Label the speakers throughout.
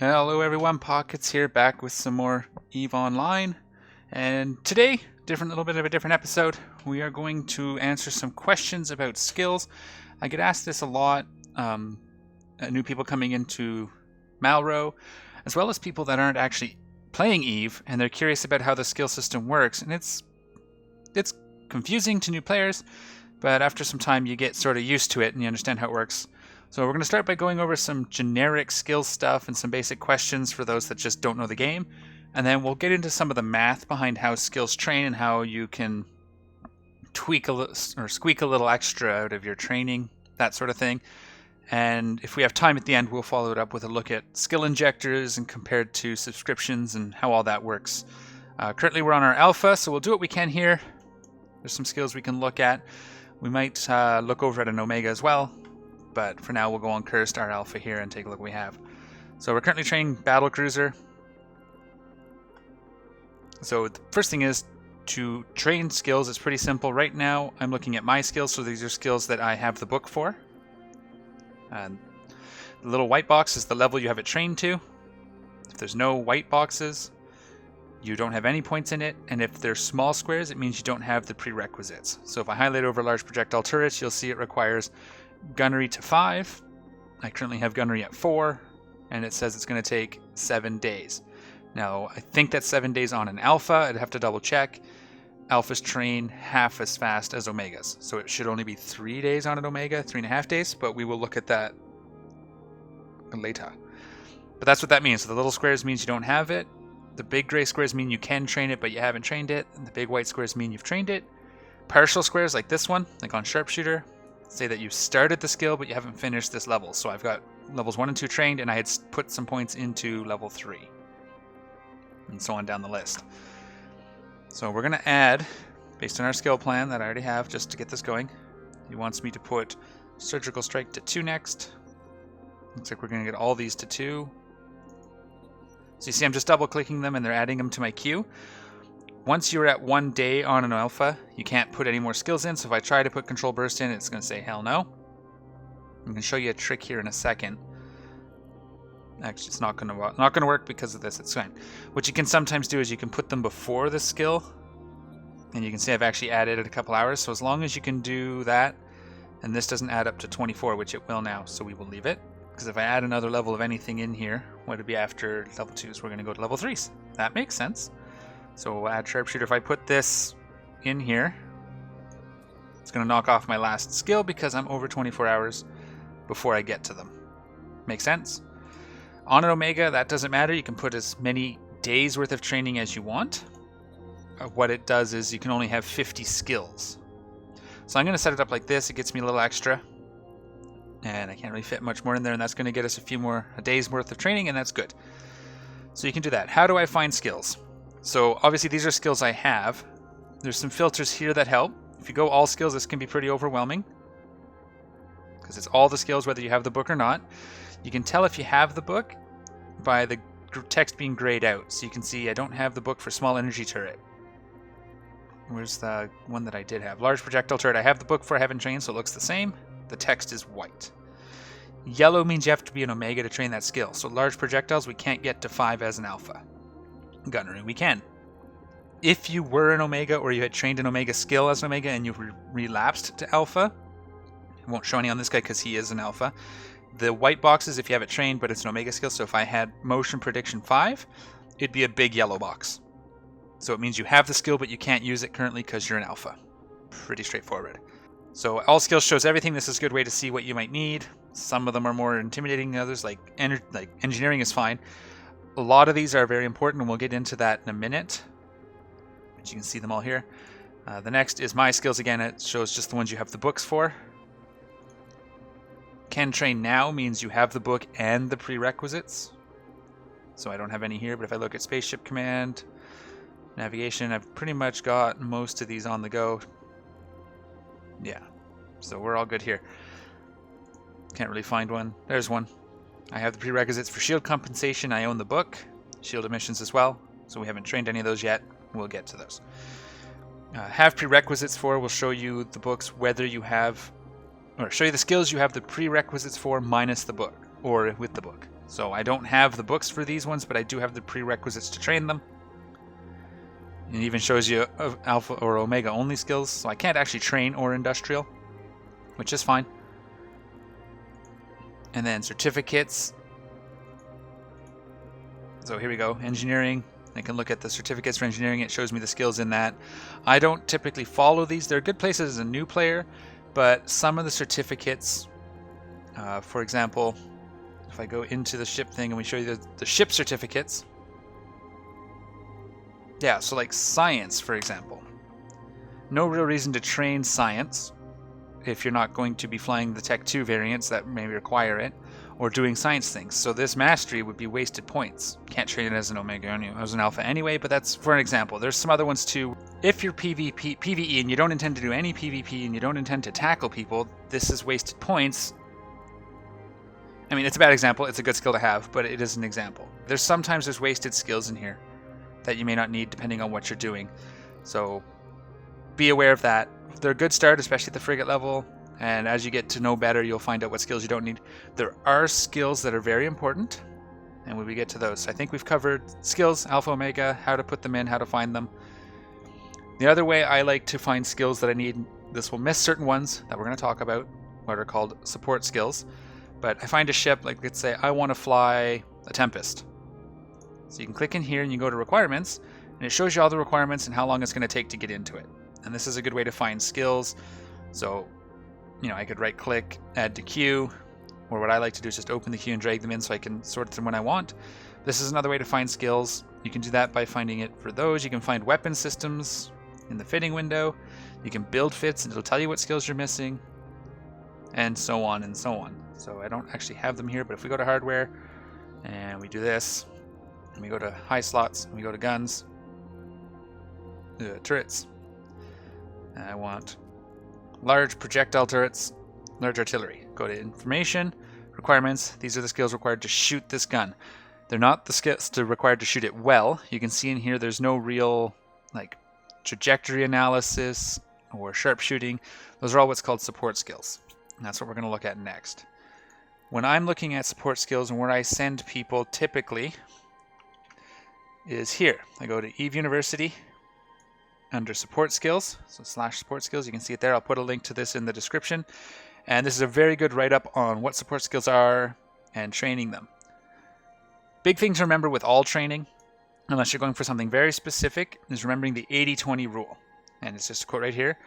Speaker 1: Hello everyone, Pockets here, back with some more EVE Online. And today, little bit of a different episode. We are going to answer some questions about skills. I get asked this a lot, new people coming into Malro, as well as people that aren't actually playing EVE, and they're curious about how the skill system works. And it's confusing to new players, but after some time you get sort of used to it and you understand how it works. So we're going to start by going over some generic skill stuff and some basic questions for those that just don't know the game. And then we'll get into some of the math behind how skills train and how you can tweak a little or squeak a little extra out of your training, that sort of thing. And if we have time at the end, we'll follow it up with a look at skill injectors and compared to subscriptions and how all that works. Currently we're on our alpha, so we'll do what we can here. There's some skills we can look at. We might look over at an omega as well. But for now, we'll go on Cursed, our alpha here, and take a look what we have. So we're currently training Battle Cruiser. So the first thing is to train skills. It's pretty simple. Right now, I'm looking at my skills. So these are skills that I have the book for. And the little white box is the level you have it trained to. If there's no white boxes, you don't have any points in it. And if there's small squares, it means you don't have the prerequisites. So if I highlight over large projectile turrets, you'll see it requires gunnery to 5. I currently have gunnery at 4, and it says it's going to take 7 days. Now, I think that's 7 days on an alpha. I'd have to double check. Alphas train half as fast as omegas, so it should only be 3 days on an omega, 3.5 days, but we will look at that later. But that's what that means. So the little squares means you don't have it. The big gray squares mean you can train it, but you haven't trained it. And the big white squares mean you've trained it. Partial squares like this one, like on Sharpshooter, say that you started the skill, but you haven't finished this level. So I've got levels 1 and 2 trained, and I had put some points into level 3. And so on down the list. So we're going to add, based on our skill plan that I already have, just to get this going. He wants me to put Surgical Strike to 2 next. Looks like we're going to get all these to 2. So you see I'm just double clicking them, and they're adding them to my queue. Once you're at 1 day on an alpha, you can't put any more skills in. So if I try to put Control Burst in, it's going to say hell no. I'm going to show you a trick here in a second. Actually, it's not going to work because of this. It's fine. What you can sometimes do is you can put them before the skill, and you can see I've actually added it a couple hours. So as long as you can do that, and this doesn't add up to 24, which it will now, so we will leave it. Because if I add another level of anything in here, what would be after level 2s? We're going to go to level 3s. That makes sense. So we'll add Sharpshooter. If I put this in here, it's going to knock off my last skill because I'm over 24 hours before I get to them. Make sense? On an Omega, that doesn't matter. You can put as many days worth of training as you want. What it does is you can only have 50 skills. So I'm going to set it up like this. It gets me a little extra. And I can't really fit much more in there, and that's going to get us a day's worth of training, and that's good. So you can do that. How do I find skills? So obviously these are skills I have. There's some filters here that help. If you go all skills, this can be pretty overwhelming because it's all the skills whether you have the book or not. You can tell if you have the book by the text being grayed out. So you can see I don't have the book for small energy turret. Where's the one that I did have? Large projectile turret. I have the book for, I haven't trained, so it looks the same. The text is white. Yellow means you have to be an omega to train that skill. So large projectiles, we can't get to 5 as an alpha. Gunnery, we can. If you were an omega or you had trained an omega skill as an omega and you relapsed to alpha, it won't show any on this guy because he is an alpha. The white boxes, if you have it trained but it's an omega skill, so if I had motion prediction 5, it'd be a big yellow box. So it means you have the skill but you can't use it currently because you're an alpha. Pretty straightforward. So all skills shows everything. This is a good way to see what you might need. Some of them are more intimidating than others, like engineering is fine. A lot of these are very important, and we'll get into that in a minute. But you can see them all here. The next is my skills again. It shows just the ones you have the books for. Can train now means you have the book and the prerequisites. So I don't have any here, but if I look at Spaceship Command, Navigation, I've pretty much got most of these on the go. Yeah, so we're all good here. Can't really find one. There's one. I have the prerequisites for shield compensation. I own the book. Shield emissions as well. So we haven't trained any of those yet. We'll get to those. Have prerequisites for will show you the books whether you have, or show you the skills you have the prerequisites for minus the book, or with the book. So I don't have the books for these ones, but I do have the prerequisites to train them. It even shows you alpha or omega only skills, so I can't actually train or industrial, which is fine. And then certificates. So here we go, engineering. I can look at the certificates for engineering. It shows me the skills in that. I don't typically follow these. They're good places as a new player, but some of the certificates, for example, if I go into the ship thing and we show you the ship certificates. Yeah, so like science, for example. No real reason to train science if you're not going to be flying the Tech 2 variants that may require it, or doing science things. So this mastery would be wasted points. Can't train it as an Omega, as an Alpha anyway, but that's for an example. There's some other ones too. If you're PvE and you don't intend to do any PvP and you don't intend to tackle people, this is wasted points. I mean, it's a bad example. It's a good skill to have, but it is an example. Sometimes there's wasted skills in here that you may not need depending on what you're doing. So be aware of that. They're a good start, especially at the frigate level. And as you get to know better, you'll find out what skills you don't need. There are skills that are very important, and when we get to those, I think we've covered skills, Alpha, Omega, how to put them in, how to find them. The other way I like to find skills that I need, this will miss certain ones that we're going to talk about, what are called support skills. But I find a ship, like let's say I want to fly a Tempest. So you can click in here and you go to requirements, and it shows you all the requirements and how long it's going to take to get into it. And this is a good way to find skills. So, you know, I could right click, add to queue, or what I like to do is just open the queue and drag them in so I can sort them when I want. This is another way to find skills. You can do that by finding it for those. You can find weapon systems in the fitting window. You can build fits and it'll tell you what skills you're missing, and so on and so on. So I don't actually have them here, but if we go to hardware and we do this, and we go to high slots, and we go to guns, turrets, and I want large projectile turrets, large artillery. Go to information, requirements. These are the skills required to shoot this gun. They're not the skills required to shoot it well. You can see in here there's no real like trajectory analysis or sharpshooting. Those are all what's called support skills. And that's what we're going to look at next. When I'm looking at support skills and where I send people typically is here. I go to EVE University under support skills, so / support skills. You can see it there. I'll put a link to this in the description. And this is a very good write-up on what support skills are and training them. Big thing to remember with all training, unless you're going for something very specific, is remembering the 80-20 rule. And it's just a quote right here.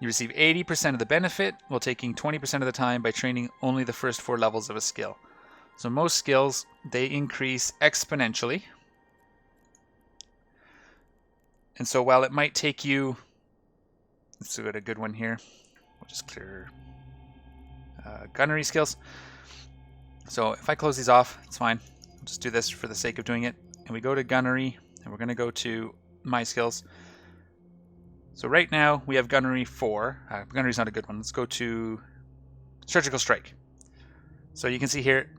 Speaker 1: You receive 80% of the benefit while taking 20% of the time by training only the first 4 levels of a skill. So most skills, they increase exponentially. And so while it might take you, let's do a good one here. We'll just clear gunnery skills. So if I close these off, it's fine. I'll just do this for the sake of doing it. And we go to gunnery, and we're going to go to my skills. So right now we have gunnery 4. Gunnery's not a good one. Let's go to surgical strike. So you can see here,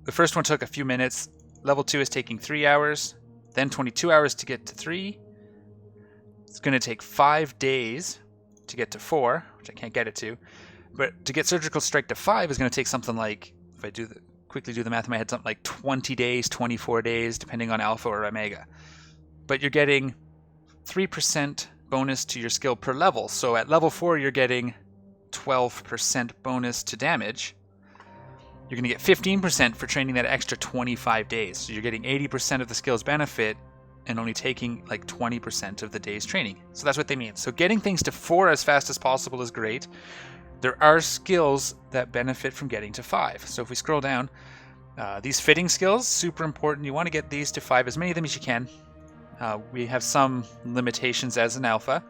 Speaker 1: the first one took a few minutes. Level 2 is taking 3 hours, then 22 hours to get to 3. It's going to take 5 days to get to 4, which I can't get it to. But to get surgical strike to 5 is going to take something like, if I quickly do the math in my head, something like 20 days, 24 days, depending on alpha or omega. But you're getting 3% bonus to your skill per level. So at level 4, you're getting 12% bonus to damage. You're going to get 15% for training that extra 25 days. So you're getting 80% of the skill's benefit and only taking like 20% of the day's training. So that's what they mean. So getting things to 4 as fast as possible is great. There are skills that benefit from getting to 5. So if we scroll down, these fitting skills, super important. You want to get these to 5, as many of them as you can. We have some limitations as an alpha,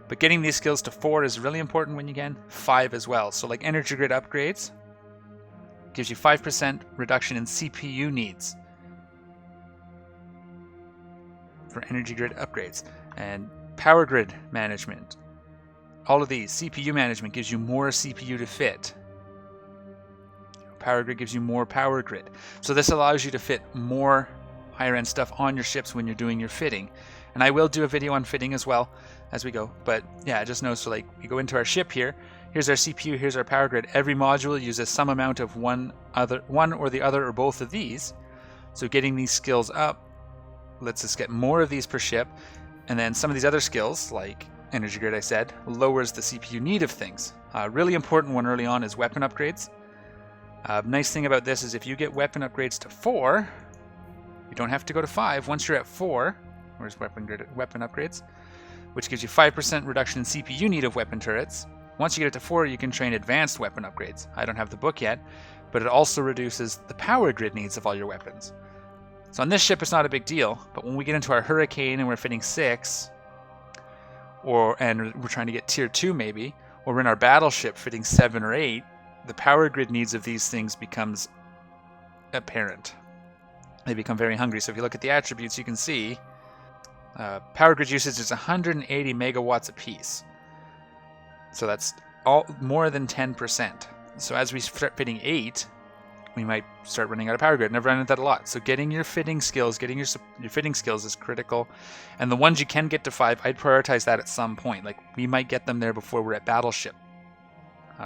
Speaker 1: but getting these skills to 4 is really important when you can. 5 as well. So like energy grid upgrades gives you 5% reduction in CPU needs for energy grid upgrades. And power grid management, all of these. CPU management gives you more CPU to fit. Power grid gives you more power grid. So this allows you to fit more higher end stuff on your ships when you're doing your fitting. And I will do a video on fitting as well as we go. But yeah, just know, so like we go into our ship here, here's our CPU, here's our power grid. Every module uses some amount of one or the other or both of these. So getting these skills up lets us get more of these per ship, and then some of these other skills, like Energy Grid I said, lowers the CPU need of things. A really important one early on is weapon upgrades. Nice thing about this is if you get weapon upgrades to 4, you don't have to go to 5. Once you're at 4, where's weapon upgrades, which gives you 5% reduction in CPU need of weapon turrets. Once you get it to 4, you can train advanced weapon upgrades. I don't have the book yet, but it also reduces the power grid needs of all your weapons. So on this ship, it's not a big deal, but when we get into our Hurricane and we're fitting 6, and we're trying to get tier 2 maybe, or we're in our battleship fitting 7 or 8, the power grid needs of these things becomes apparent. They become very hungry. So if you look at the attributes, you can see power grid usage is 180 megawatts apiece. So that's more than 10%. So as we start fitting 8, we might start running out of power grid. And I've run into that a lot. So getting your fitting skills, your fitting skills is critical. And the ones you can get to 5, I'd prioritize that at some point. Like we might get them there before we're at battleship.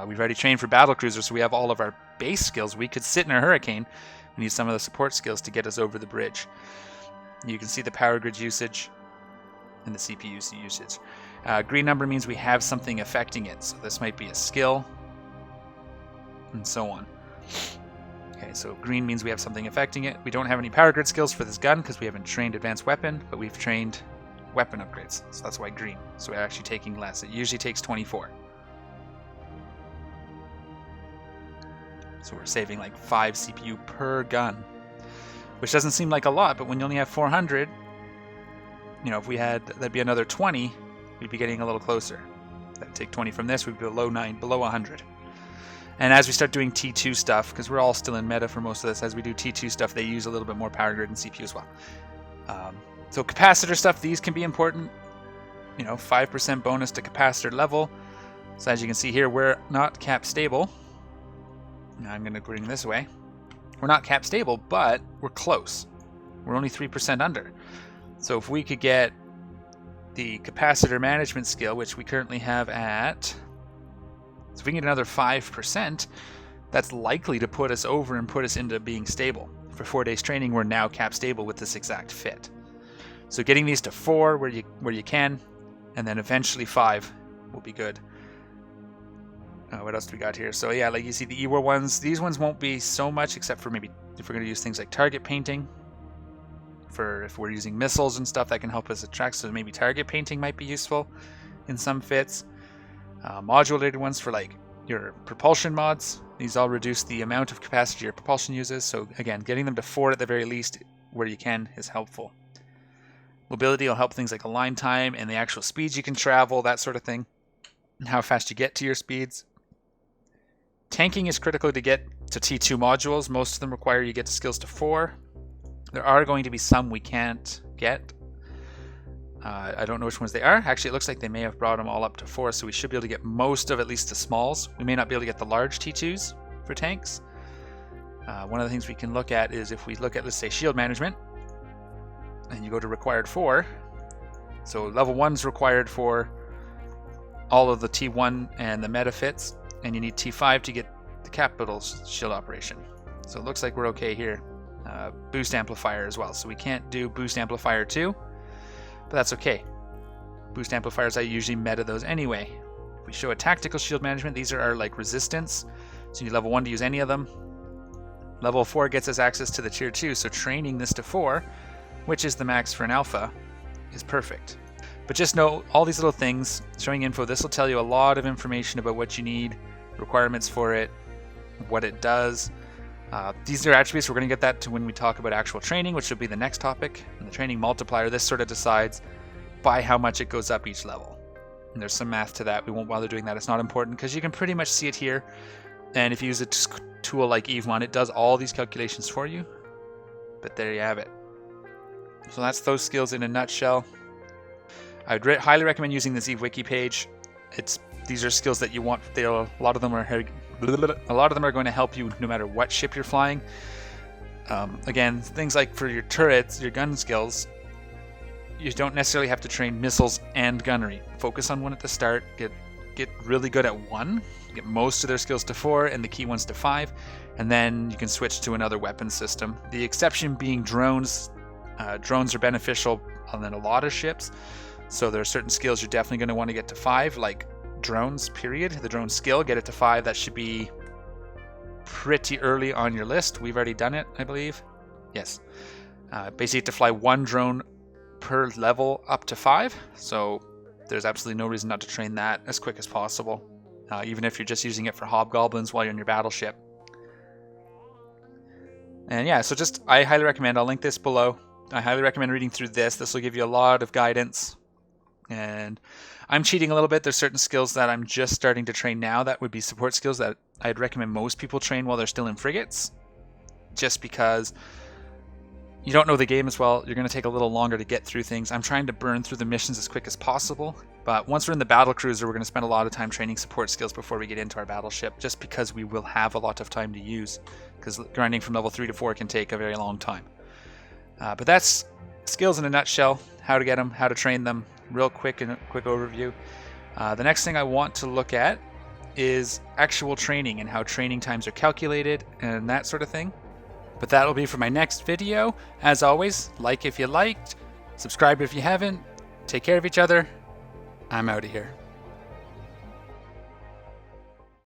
Speaker 1: We've already trained for battle cruiser, so we have all of our base skills. We could sit in a Hurricane and use some of the support skills to get us over the bridge. You can see the power grid usage and the CPU usage. Green number means we have something affecting it. So this might be a skill and so on. Okay, so green means we have something affecting it. We don't have any power grid skills for this gun because we haven't trained advanced weapon, but we've trained weapon upgrades. So that's why green. So we're actually taking less. It usually takes 24. So we're saving like 5 CPU per gun, which doesn't seem like a lot, but when you only have 400, if we had, that'd be another 20, we'd be getting a little closer. That'd take 20 from this, we'd be below 100. And as we start doing T2 stuff, because we're all still in meta for most of this, as we do T2 stuff, they use a little bit more power grid and CPU as well. So capacitor stuff, these can be important. 5% bonus to capacitor level. So as you can see here, we're not cap stable. Now I'm going to bring this away. We're not cap stable, but we're close. We're only 3% under. So if we could get the capacitor management skill, which we currently have at, so if we can get another 5%, that's likely to put us over and put us into being stable. For 4 days training, we're now cap stable with this exact fit. So getting these to 4 where you can, and then eventually 5 will be good. What else do we got here? So yeah, like you see the EWAR ones, these ones won't be so much, except for maybe if we're going to use things like target painting. For if we're using missiles and stuff, that can help us attract, so maybe target painting might be useful in some fits. Modulated ones for like your propulsion mods. These all reduce the amount of capacity your propulsion uses, so again, getting them to 4 at the very least where you can is helpful. Mobility will help things like align time and the actual speeds you can travel, that sort of thing, and how fast you get to your speeds. Tanking is critical to get to T2 modules. Most of them require you get to skills to 4. There are going to be some we can't get. I don't know which ones they are. Actually, it looks like they may have brought them all up to 4, so we should be able to get most of at least the smalls. We may not be able to get the large T2s for tanks. One of the things we can look at is if we look at, let's say, shield management, and you go to required 4. So level 1 is required for all of the T1 and the meta fits, and you need T5 to get the capital shield operation. So it looks like we're okay here. Boost amplifier as well, so we can't do boost amplifier 2, but that's okay. Boost amplifiers, I usually meta those anyway. If we show a tactical shield management, these are our like resistance, so you need level 1 to use any of them. Level 4 gets us access to the tier 2, so training this to 4, which is the max for an alpha, is perfect. But just know all these little things, showing info, this will tell you a lot of information about what you need, requirements for it, what it does. These are attributes. We're going to get that to when we talk about actual training, which will be the next topic. And the training multiplier, this sort of decides by how much it goes up each level. And there's some math to that. We won't bother doing that. It's not important because you can pretty much see it here. And if you use a tool like EVEMon, it does all these calculations for you. But there you have it. So that's those skills in a nutshell. I would highly recommend using this EVE wiki page. These are skills that you want. A lot of them are going to help you no matter what ship you're flying. Again, things like for your turrets, your gun skills, you don't necessarily have to train missiles and gunnery. Focus on one at the start, get get really good at 1, get most of their skills to 4, and the key ones to 5, and then you can switch to another weapon system. The exception being drones. Drones are beneficial on a lot of ships, so there are certain skills you're definitely going to want to get to 5, like drones, period. The drone skill, get it to 5. That should be pretty early on your list. We've already done it, I believe. Yes. Basically, you have to fly 1 drone per level up to 5, so there's absolutely no reason not to train that as quick as possible, even if you're just using it for hobgoblins while you're in your battleship. And yeah, so just, I highly recommend, I'll link this below. I highly recommend reading through this. This will give you a lot of guidance. And I'm cheating a little bit. There's certain skills that I'm just starting to train now that would be support skills that I'd recommend most people train while they're still in frigates. Just because you don't know the game as well, you're going to take a little longer to get through things. I'm trying to burn through the missions as quick as possible. But once we're in the battle cruiser, we're going to spend a lot of time training support skills before we get into our battleship, just because we will have a lot of time to use. Because grinding from level 3 to 4 can take a very long time. But that's skills in a nutshell, how to get them, how to train them, real quick and a quick overview. The next thing I want to look at is actual training and how training times are calculated and that sort of thing. But that'll be for my next video. As always, like if you liked, subscribe if you haven't, take care of each other. I'm out of here.